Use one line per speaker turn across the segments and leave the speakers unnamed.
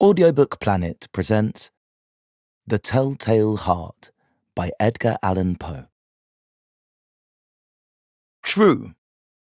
Audiobook Planet presents The Telltale Heart by Edgar Allan Poe. True.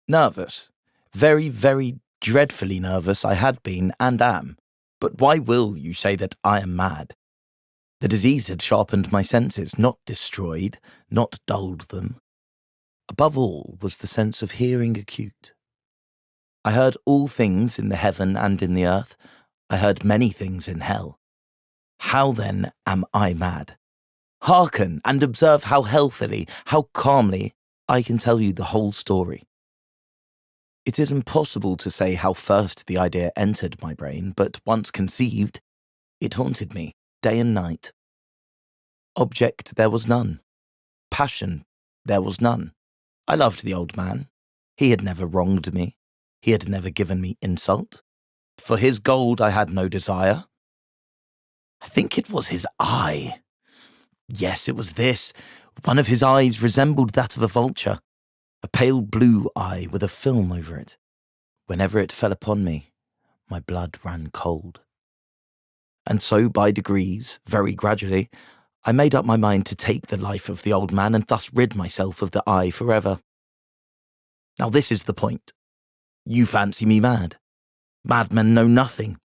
Nervous. Very, very dreadfully nervous I had been and am. But why will you say that I am mad? The disease had sharpened my senses, not destroyed, not dulled them. Above all was the sense of hearing acute. I heard all things in the heaven and in the earth. I heard many things in hell. How then am I mad? Hearken and observe how healthily, how calmly I can tell you the whole story. It is impossible to say how first the idea entered my brain, but once conceived, it haunted me day and night. Object there was none. Passion there was none. I loved the old man. He had never wronged me. He had never given me insult. For his gold I had no desire. I think it was his eye. Yes, it was this. One of his eyes resembled that of a vulture, a pale blue eye with a film over it. Whenever it fell upon me, my blood ran cold. And so, by degrees, very gradually, I made up my mind to take the life of the old man and thus rid myself of the eye forever. Now this is the point. You fancy me mad. Madmen know nothing.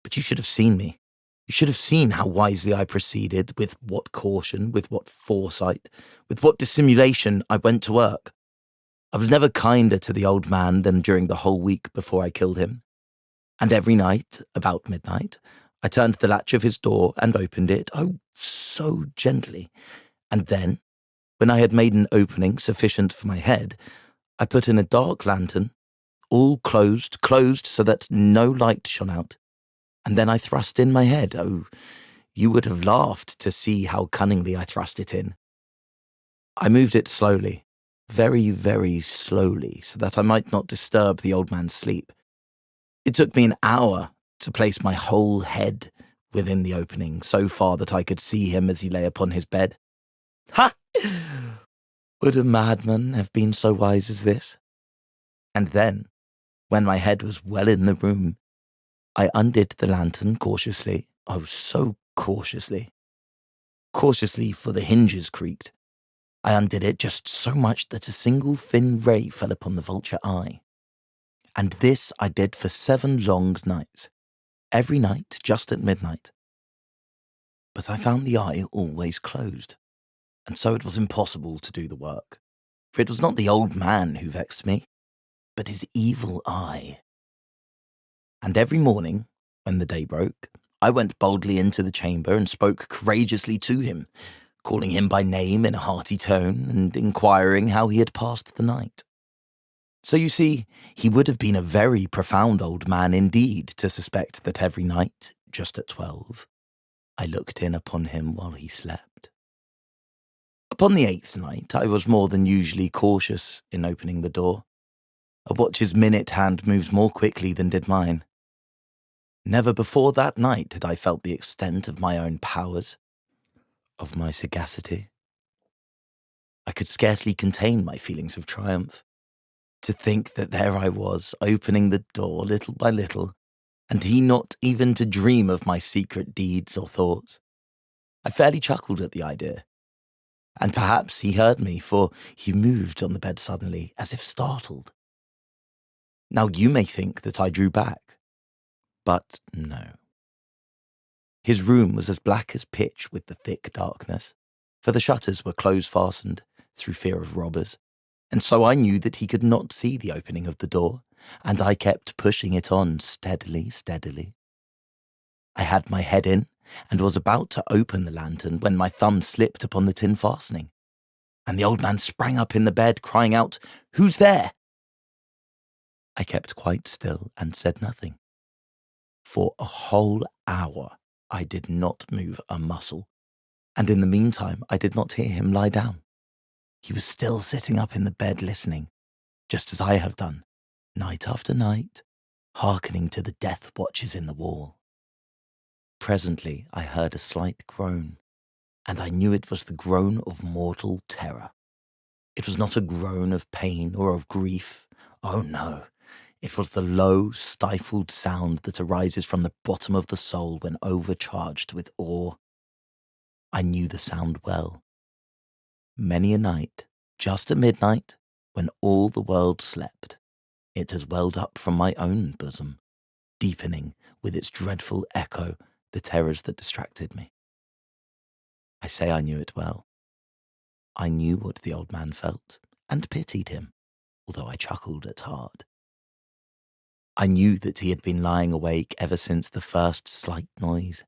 But you should have seen me. You should have seen how wisely I proceeded, with what caution, with what foresight, with what dissimulation I went to work. I was never kinder to the old man than during the whole week before I killed him. And every night, about midnight, I turned the latch of his door and opened it, oh, so gently. And then, when I had made an opening sufficient for my head, I put in a dark lantern, all closed so that no light shone out. And then I thrust in my head. Oh, you would have laughed to see how cunningly I thrust it in. I moved it slowly, very, very slowly, so that I might not disturb the old man's sleep. It took me an hour to place my whole head within the opening, so far that I could see him as he lay upon his bed. Ha! Would a madman have been so wise as this? And then, when my head was well in the room, I undid the lantern cautiously, oh, so cautiously. Cautiously, for the hinges creaked. I undid it just so much that a single thin ray fell upon the vulture eye. And this I did for 7 long nights, every night just at midnight. But I found the eye always closed, and so it was impossible to do the work, for it was not the old man who vexed me, but his evil eye. And every morning, when the day broke, I went boldly into the chamber and spoke courageously to him, calling him by name in a hearty tone and inquiring how he had passed the night. So you see, he would have been a very profound old man indeed to suspect that every night, just at 12, I looked in upon him while he slept. Upon the 8th night, I was more than usually cautious in opening the door. A watch's minute hand moves more quickly than did mine. Never before that night had I felt the extent of my own powers, of my sagacity. I could scarcely contain my feelings of triumph. To think that there I was, opening the door little by little, and he not even to dream of my secret deeds or thoughts. I fairly chuckled at the idea. And perhaps he heard me, for he moved on the bed suddenly, as if startled. Now you may think that I drew back. But no. His room was as black as pitch with the thick darkness, for the shutters were close-fastened through fear of robbers, and so I knew that he could not see the opening of the door, and I kept pushing it on steadily. I had my head in, and was about to open the lantern when my thumb slipped upon the tin fastening, and the old man sprang up in the bed, crying out, "Who's there?" I kept quite still and said nothing. For a whole hour I did not move a muscle, and in the meantime I did not hear him lie down. He was still sitting up in the bed listening, just as I have done, night after night, hearkening to the death watches in the wall. Presently I heard a slight groan, and I knew it was the groan of mortal terror. It was not a groan of pain or of grief. Oh no, It was the low, stifled sound that arises from the bottom of the soul when overcharged with awe. I knew the sound well. Many a night, just at midnight, when all the world slept, it has welled up from my own bosom, deepening with its dreadful echo the terrors that distracted me. I say I knew it well. I knew what the old man felt, and pitied him, although I chuckled at heart. I knew that he had been lying awake ever since the first slight noise,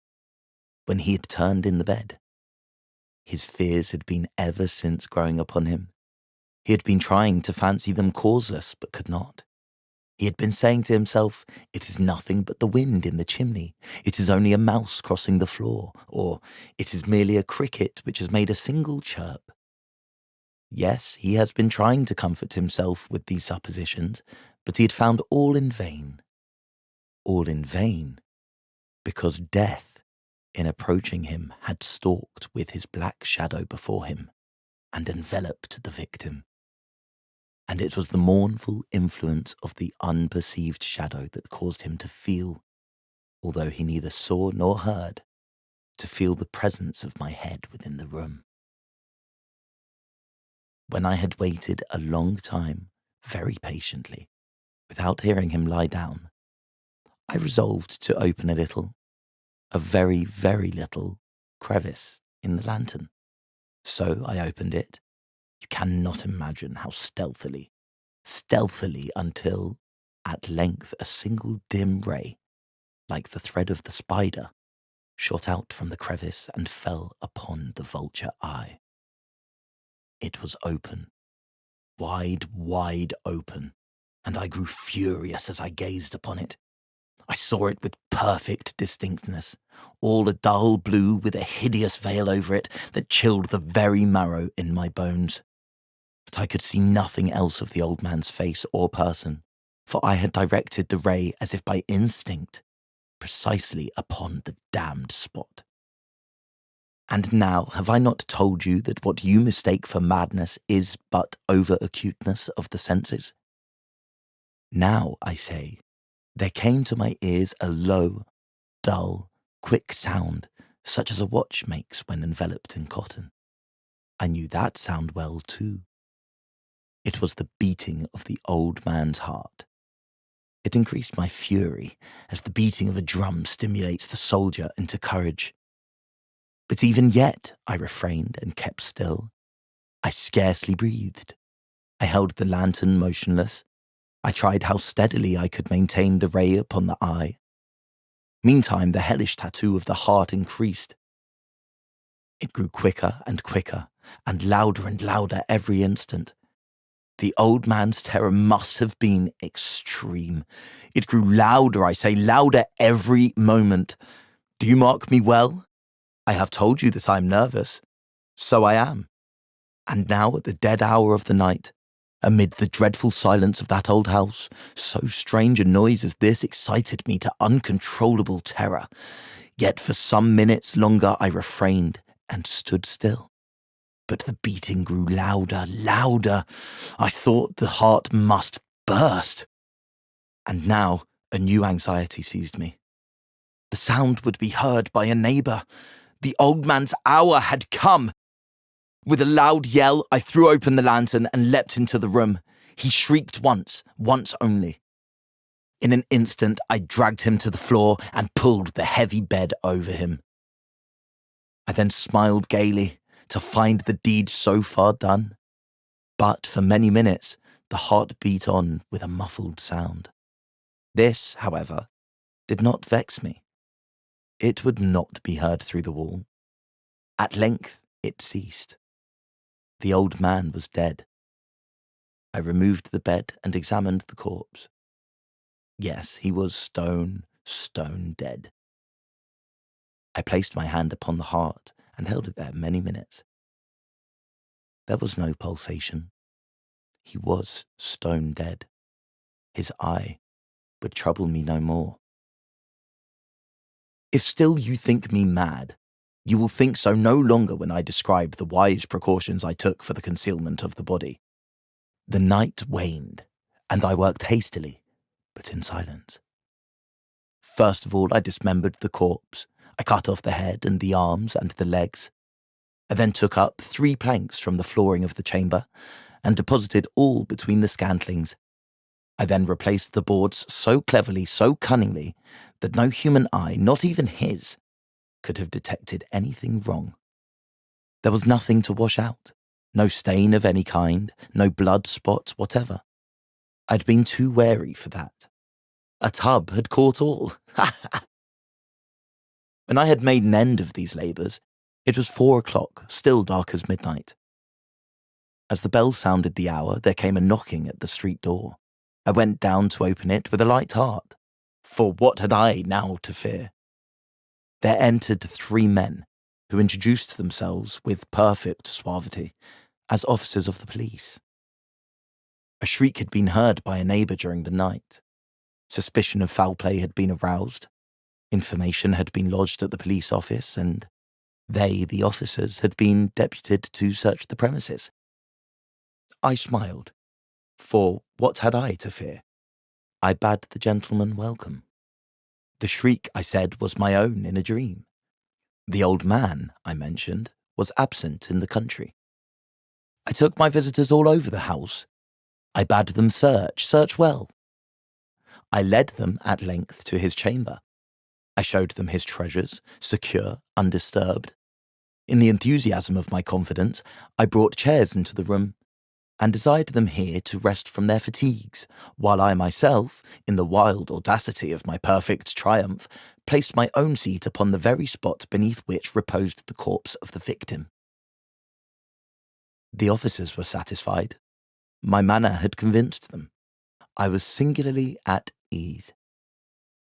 when he had turned in the bed. His fears had been ever since growing upon him. He had been trying to fancy them causeless, but could not. He had been saying to himself, "It is nothing but the wind in the chimney. It is only a mouse crossing the floor," or "It is merely a cricket which has made a single chirp." Yes, he has been trying to comfort himself with these suppositions, but he had found all in vain. All in vain, because death, in approaching him, had stalked with his black shadow before him and enveloped the victim. And it was the mournful influence of the unperceived shadow that caused him to feel, although he neither saw nor heard, to feel the presence of my head within the room. When I had waited a long time, very patiently, without hearing him lie down, I resolved to open a very, very little crevice in the lantern. So I opened it. You cannot imagine how stealthily until, at length, a single dim ray, like the thread of the spider, shot out from the crevice and fell upon the vulture eye. It was open, wide open, and I grew furious as I gazed upon it. I saw it with perfect distinctness, all a dull blue with a hideous veil over it that chilled the very marrow in my bones. But I could see nothing else of the old man's face or person, for I had directed the ray as if by instinct, precisely upon the damned spot. And now, have I not told you that what you mistake for madness is but over-acuteness of the senses? Now, I say, there came to my ears a low, dull, quick sound, such as a watch makes when enveloped in cotton. I knew that sound well, too. It was the beating of the old man's heart. It increased my fury, as the beating of a drum stimulates the soldier into courage. But even yet I refrained and kept still. I scarcely breathed. I held the lantern motionless. I tried how steadily I could maintain the ray upon the eye. Meantime, the hellish tattoo of the heart increased. It grew quicker and quicker, and louder every instant. The old man's terror must have been extreme. It grew louder, I say, louder every moment. Do you mark me well? I have told you that I am nervous. So I am. And now, at the dead hour of the night, amid the dreadful silence of that old house, so strange a noise as this excited me to uncontrollable terror. Yet for some minutes longer I refrained and stood still. But the beating grew louder. I thought the heart must burst. And now a new anxiety seized me. The sound would be heard by a neighbour. The old man's hour had come. With a loud yell, I threw open the lantern and leapt into the room. He shrieked once only. In an instant, I dragged him to the floor and pulled the heavy bed over him. I then smiled gaily to find the deed so far done. But for many minutes, the heart beat on with a muffled sound. This, however, did not vex me. It would not be heard through the wall. At length, it ceased. The old man was dead. I removed the bed and examined the corpse. Yes, he was stone dead. I placed my hand upon the heart and held it there many minutes. There was no pulsation. He was stone dead. His eye would trouble me no more. If still you think me mad, you will think so no longer when I describe the wise precautions I took for the concealment of the body. The night waned, and I worked hastily, but in silence. First of all, I dismembered the corpse. I cut off the head and the arms and the legs. I then took up 3 planks from the flooring of the chamber and deposited all between the scantlings. I then replaced the boards so cleverly, so cunningly, that no human eye, not even his, could have detected anything wrong. There was nothing to wash out, no stain of any kind, no blood spot whatever. I'd been too wary for that. A tub had caught all. When I had made an end of these labours, it was 4 o'clock, still dark as midnight. As the bell sounded the hour, there came a knocking at the street door. I went down to open it with a light heart, for what had I now to fear? There entered 3 men, who introduced themselves with perfect suavity as officers of the police. A shriek had been heard by a neighbour during the night. Suspicion of foul play had been aroused. Information had been lodged at the police office, and they, the officers, had been deputed to search the premises. I smiled, for what had I to fear? I bade the gentleman welcome. The shriek, I said, was my own in a dream. The old man, I mentioned, was absent in the country. I took my visitors all over the house. I bade them search well. I led them at length to his chamber. I showed them his treasures, secure, undisturbed. In the enthusiasm of my confidence, I brought chairs into the room and desired them here to rest from their fatigues, while I myself, in the wild audacity of my perfect triumph, placed my own seat upon the very spot beneath which reposed the corpse of the victim. The officers were satisfied. My manner had convinced them. I was singularly at ease.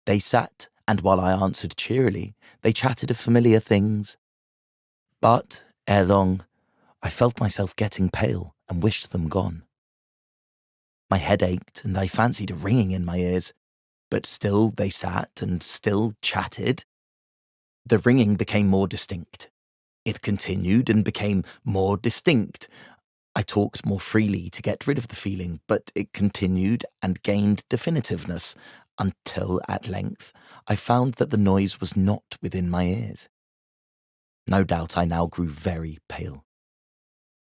They sat, and while I answered cheerily, they chatted of familiar things. But, ere long, I felt myself getting pale and wished them gone. My head ached, and I fancied a ringing in my ears, but still they sat and still chatted. The ringing became more distinct. It continued and became more distinct. I talked more freely to get rid of the feeling, but it continued and gained definitiveness, until at length I found that the noise was not within my ears. No doubt I now grew very pale.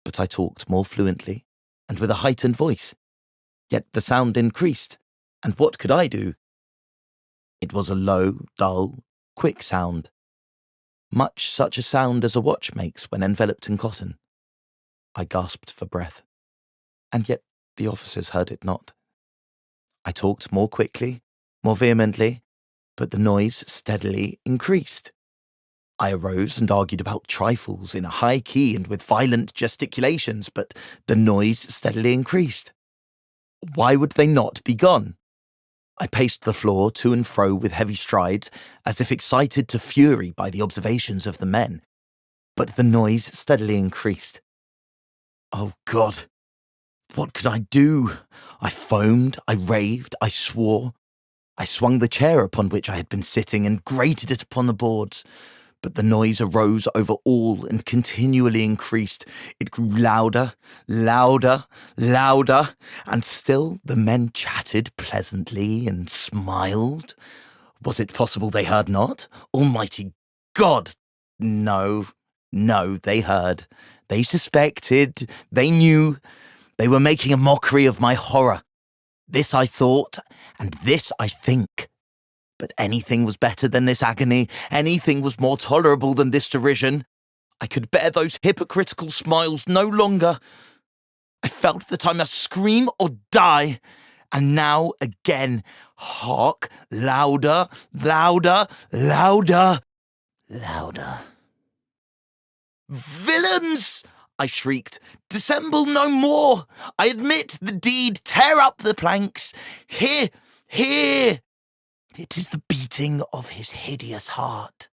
But I talked more fluently and with a heightened voice. Yet the sound increased, and what could I do? It was a low, dull, quick sound, much such a sound as a watch makes when enveloped in cotton. I gasped for breath, and yet the officers heard it not. I talked more quickly, more vehemently, but the noise steadily increased. I arose and argued about trifles in a high key and with violent gesticulations, but the noise steadily increased. Why would they not be gone? I paced the floor to and fro with heavy strides, as if excited to fury by the observations of the men, but the noise steadily increased. Oh God! What could I do? I foamed, I raved, I swore. I swung the chair upon which I had been sitting and grated it upon the boards. But the noise arose over all and continually increased. It grew louder, louder, louder, and still the men chatted pleasantly and smiled. Was it possible they heard not? Almighty God! No, they heard. They suspected. They knew. They were making a mockery of my horror. This I thought, and this I think. But anything was better than this agony. Anything was more tolerable than this derision. I could bear those hypocritical smiles no longer. I felt that I must scream or die. And now again, hark, louder, louder, louder, louder. Villains! I shrieked. Dissemble no more. I admit the deed. Tear up the planks. Here. It is the beating of his hideous heart.